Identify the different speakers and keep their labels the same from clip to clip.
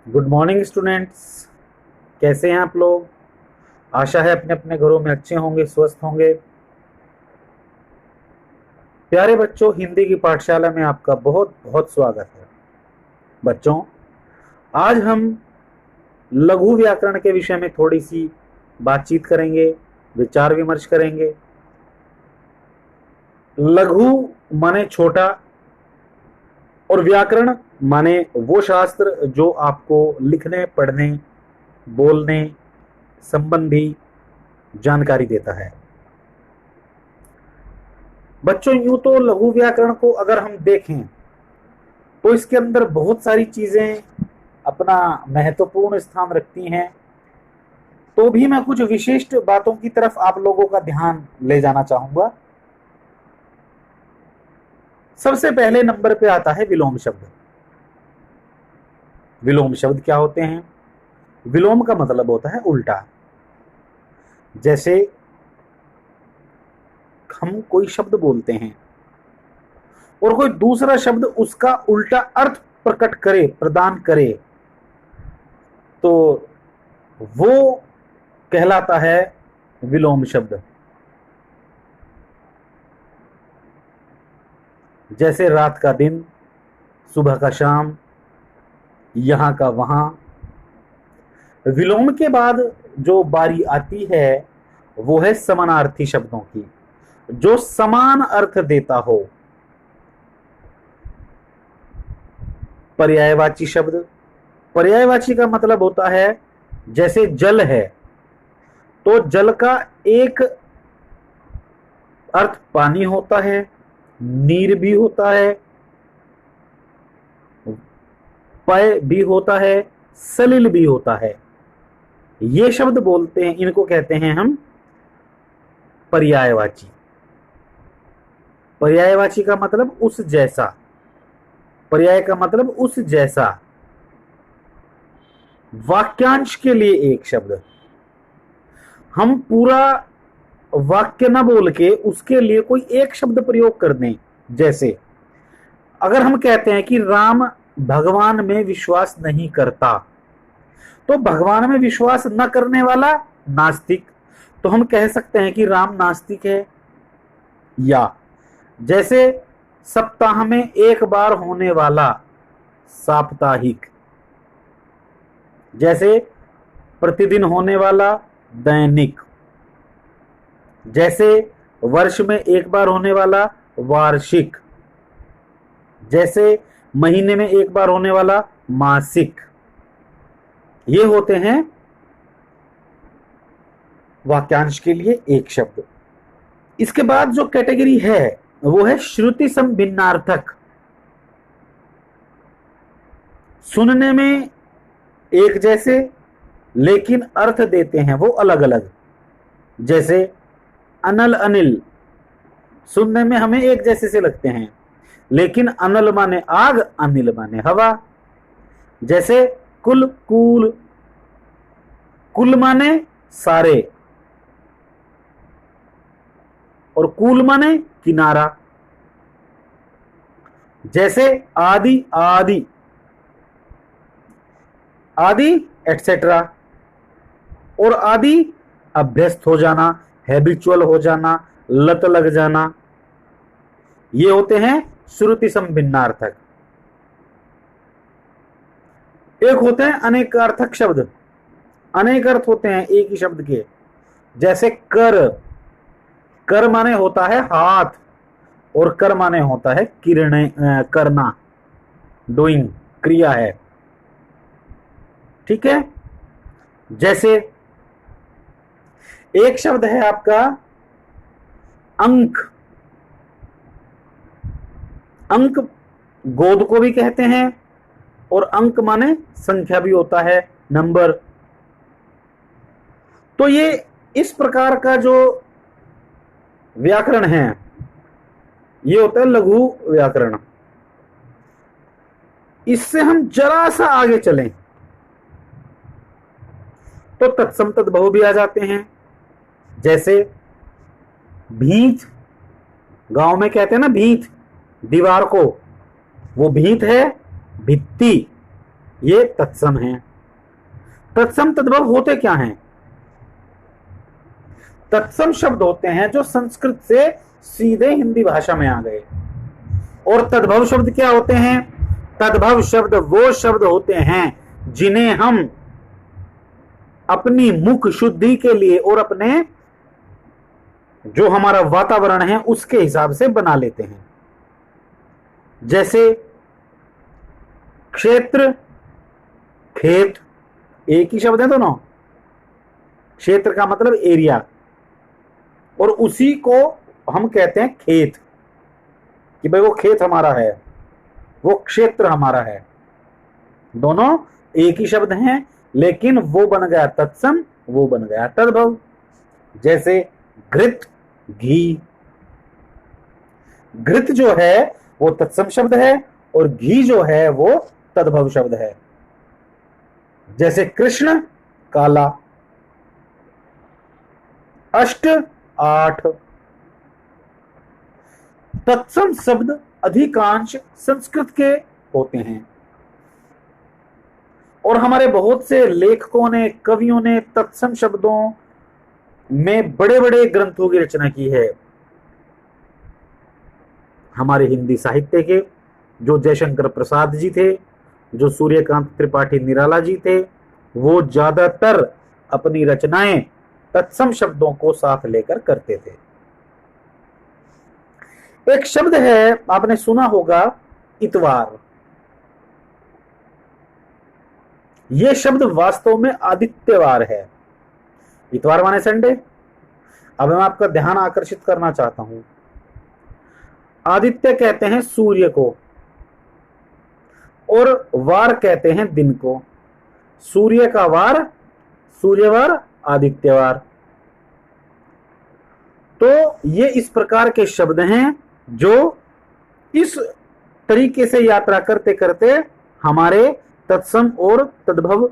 Speaker 1: Good morning students. कैसे हैं आप लोग? आशा है अपने अपने घरों में अच्छे होंगे, स्वस्थ होंगे। प्यारे बच्चों, हिंदी की पाठशाला में आपका बहुत बहुत स्वागत है। बच्चों, आज हम लघु व्याकरण के विषय में थोड़ी सी बातचीत करेंगे, विचार विमर्श करेंगे। लघु माने छोटा और व्याकरण माने वो शास्त्र जो आपको लिखने, पढ़ने, बोलने संबंधी जानकारी देता है। बच्चों, यूं तो लघु व्याकरण को अगर हम देखें तो इसके अंदर बहुत सारी चीजें अपना महत्वपूर्ण स्थान रखती हैं। तो भी मैं कुछ विशिष्ट बातों की तरफ आप लोगों का ध्यान ले जाना चाहूंगा। सबसे पहले नंबर पे आता है विलोम शब्द। विलोम शब्द क्या होते हैं? विलोम का मतलब होता है उल्टा। जैसे हम कोई शब्द बोलते हैं और कोई दूसरा शब्द उसका उल्टा अर्थ प्रकट करे, प्रदान करे, तो वो कहलाता है विलोम शब्द। जैसे रात का दिन, सुबह का शाम, यहां का वहां। विलोम के बाद जो बारी आती है वो है समानार्थी शब्दों की, जो समान अर्थ देता हो। पर्यायवाची शब्द। पर्यायवाची का मतलब होता है, जैसे जल है तो जल का एक अर्थ पानी होता है, नीर भी होता है, पय भी होता है, सलिल भी होता है। ये शब्द बोलते हैं, इनको कहते हैं हम पर्यायवाची। पर्यायवाची का मतलब उस जैसा। पर्याय का मतलब उस जैसा। वाक्यांश के लिए एक शब्द। हम पूरा वाक्य ना बोल के उसके लिए कोई एक शब्द प्रयोग कर दें। जैसे अगर हम कहते हैं कि राम भगवान में विश्वास नहीं करता, तो भगवान में विश्वास न करने वाला नास्तिक, तो हम कह सकते हैं कि राम नास्तिक है। या जैसे सप्ताह में एक बार होने वाला साप्ताहिक, जैसे प्रतिदिन होने वाला दैनिक, जैसे वर्ष में एक बार होने वाला वार्षिक, जैसे महीने में एक बार होने वाला मासिक। ये होते हैं वाक्यांश के लिए एक शब्द। इसके बाद जो कैटेगरी है वो है श्रुति सम भिन्नार्थक। सुनने में एक जैसे लेकिन अर्थ देते हैं वो अलग अलग। जैसे अनल अनिल, सुनने में हमें एक जैसे से लगते हैं, लेकिन अनल माने आग, अनिल माने हवा। जैसे कुल कूल, कुल माने सारे और कूल माने किनारा। जैसे आदि आदि, आदि एटसेट्रा। और आदि अभ्यस्त हो जाना, हैबिचुअल हो जाना, लत लग जाना। ये होते हैं श्रुति सम भिन्नार्थक। एक होते हैं अनेकार्थक शब्द। अनेक अर्थ होते हैं एक ही शब्द के। जैसे कर, कर माने होता है हाथ और कर माने होता है किरणें, करना, डूइंग, क्रिया है। ठीक है। जैसे एक शब्द है आपका अंक। अंक गोद को भी कहते हैं और अंक माने संख्या भी होता है, नंबर। तो ये इस प्रकार का जो व्याकरण है ये होता है लघु व्याकरण। इससे हम जरा सा आगे चलें तो तत्सम तद्भव भी आ जाते हैं। जैसे भीत, गांव में कहते हैं ना भीत, दीवार को, वो भीत है भित्ति। ये तत्सम है। तत्सम तद्भव होते क्या हैं? तत्सम शब्द होते हैं जो संस्कृत से सीधे हिंदी भाषा में आ गए। और तद्भव शब्द क्या होते हैं? तद्भव शब्द वो शब्द होते हैं जिन्हें हम अपनी मुख शुद्धि के लिए और अपने जो हमारा वातावरण है उसके हिसाब से बना लेते हैं। जैसे क्षेत्र, खेत, एक ही शब्द है दोनों। क्षेत्र का मतलब एरिया, और उसी को हम कहते हैं खेत, कि भाई वो खेत हमारा है, वो क्षेत्र हमारा है। दोनों एक ही शब्द हैं, लेकिन वो बन गया तत्सम, वो बन गया तद्भव। जैसे घृत, घी। घृत जो है वो तत्सम शब्द है और घी जो है वो तद्भव शब्द है। जैसे कृष्ण, काला। अष्ट, 8। तत्सम शब्द अधिकांश संस्कृत के होते हैं और हमारे बहुत से लेखकों ने, कवियों ने तत्सम शब्दों में बड़े बड़े ग्रंथों की रचना की है। हमारे हिंदी साहित्य के जो जयशंकर प्रसाद जी थे, जो सूर्यकांत त्रिपाठी निराला जी थे, वो ज्यादातर अपनी रचनाएं तत्सम शब्दों को साथ लेकर करते थे। एक शब्द है, आपने सुना होगा, इतवार। यह शब्द वास्तव में आदित्यवार है। इतवार माने संडे। अब मैं आपका ध्यान आकर्षित करना चाहता हूं। आदित्य कहते हैं सूर्य को और वार कहते हैं दिन को। सूर्य का वार सूर्यवार, आदित्यवार। तो ये इस प्रकार के शब्द हैं जो इस तरीके से यात्रा करते करते हमारे तत्सम और तद्भव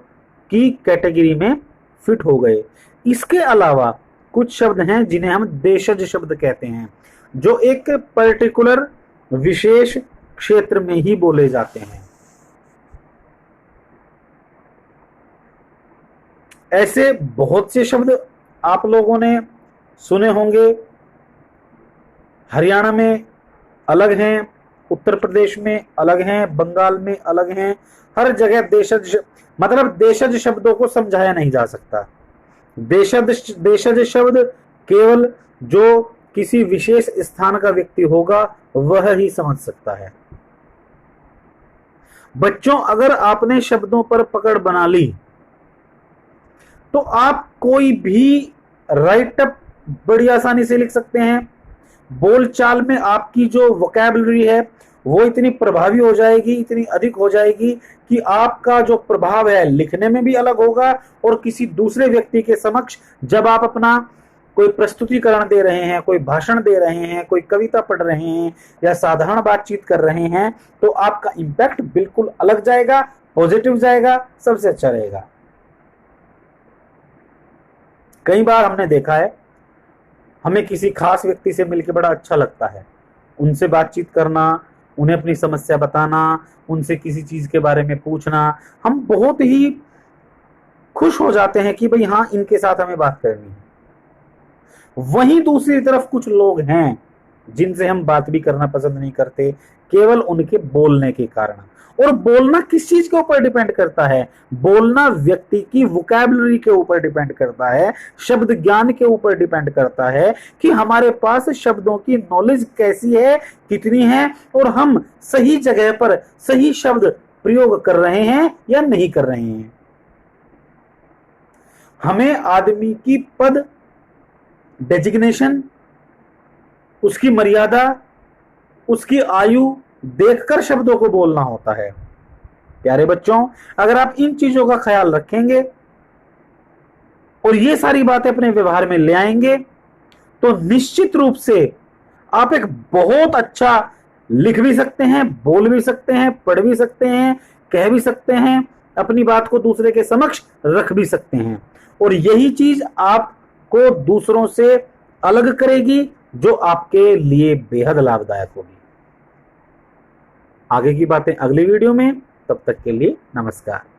Speaker 1: की कैटेगरी में फिट हो गए। इसके अलावा कुछ शब्द हैं जिन्हें हम देशज शब्द कहते हैं, जो एक पर्टिकुलर विशेष क्षेत्र में ही बोले जाते हैं। ऐसे बहुत से शब्द आप लोगों ने सुने होंगे। हरियाणा में अलग हैं, उत्तर प्रदेश में अलग हैं, बंगाल में अलग हैं। हर जगह देशज, मतलब देशज शब्दों को समझाया नहीं जा सकता। देशज शब्द केवल जो किसी विशेष स्थान का व्यक्ति होगा वह ही समझ सकता है। बच्चों, अगर आपने शब्दों पर पकड़ बना ली तो आप कोई भी राइटअप बड़ी आसानी से लिख सकते हैं। बोलचाल में आपकी जो वोकैबुलरी है वो इतनी प्रभावी हो जाएगी, इतनी अधिक हो जाएगी कि आपका जो प्रभाव है लिखने में भी अलग होगा और किसी दूसरे व्यक्ति के समक्ष जब आप अपना कोई प्रस्तुतिकरण दे रहे हैं, कोई भाषण दे रहे हैं, कोई कविता पढ़ रहे हैं या साधारण बातचीत कर रहे हैं तो आपका इंपैक्ट बिल्कुल अलग जाएगा, पॉजिटिव जाएगा, सबसे अच्छा रहेगा। कई बार हमने देखा है, हमें किसी खास व्यक्ति से मिलकर बड़ा अच्छा लगता है, उनसे बातचीत करना, उन्हें अपनी समस्या बताना, उनसे किसी चीज के बारे में पूछना, हम बहुत ही खुश हो जाते हैं कि भाई हाँ, इनके साथ हमें बात करनी है। वहीं दूसरी तरफ कुछ लोग हैं जिनसे हम बात भी करना पसंद नहीं करते, केवल उनके बोलने के कारण। और बोलना किस चीज के ऊपर डिपेंड करता है? बोलना व्यक्ति की वोकैबुलरी के ऊपर डिपेंड करता है, शब्द ज्ञान के ऊपर डिपेंड करता है कि हमारे पास शब्दों की नॉलेज कैसी है, कितनी है, और हम सही जगह पर सही शब्द प्रयोग कर रहे हैं या नहीं कर रहे हैं। हमें आदमी की पद, डेजिग्नेशन, उसकी मर्यादा, उसकी आयु देखकर शब्दों को बोलना होता है। प्यारे बच्चों, अगर आप इन चीजों का ख्याल रखेंगे और ये सारी बातें अपने व्यवहार में ले आएंगे तो निश्चित रूप से आप एक बहुत अच्छा लिख भी सकते हैं, बोल भी सकते हैं, पढ़ भी सकते हैं, कह भी सकते हैं, अपनी बात को दूसरे के समक्ष रख भी सकते हैं। और यही चीज आपको दूसरों से अलग करेगी, जो आपके लिए बेहद लाभदायक होगी। आगे की बातें अगली वीडियो में। तब तक के लिए नमस्कार।